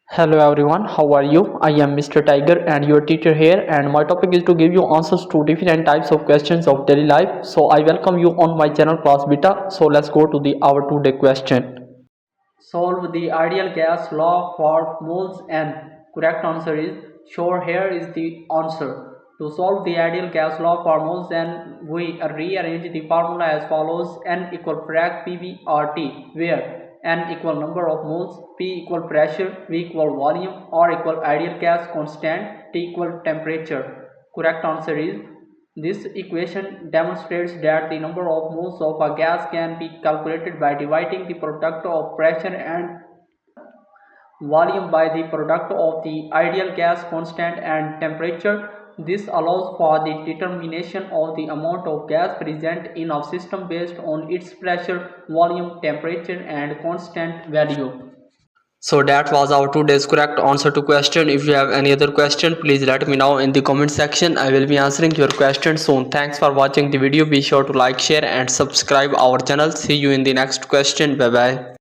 Hello everyone, how are you? I am Mr. Tiger and your teacher here, and my topic is to give you answers to different types of questions of daily life. So I welcome you on my channel Class Beta. So let's go to the our today question. Solve the ideal gas law for moles, and correct answer is sure. Here is the answer. To solve the ideal gas law for moles, then we rearrange the formula as follows: N equal frac PV RT, where N equal number of moles, P equal pressure, V equal volume, R equal ideal gas constant, T equal temperature. Correct answer is this equation demonstrates that the number of moles of a gas can be calculated by dividing the product of pressure and volume by the product of the ideal gas constant and temperature. This allows for the determination of the amount of gas present in a system based on its pressure, volume, temperature and constant value. So that was our today's correct answer to question. If you have any other question, please let me know in the comment section. I will be answering your question soon. Thanks for watching the video. Be sure to like, share and subscribe our channel. See you in the next question. Bye bye.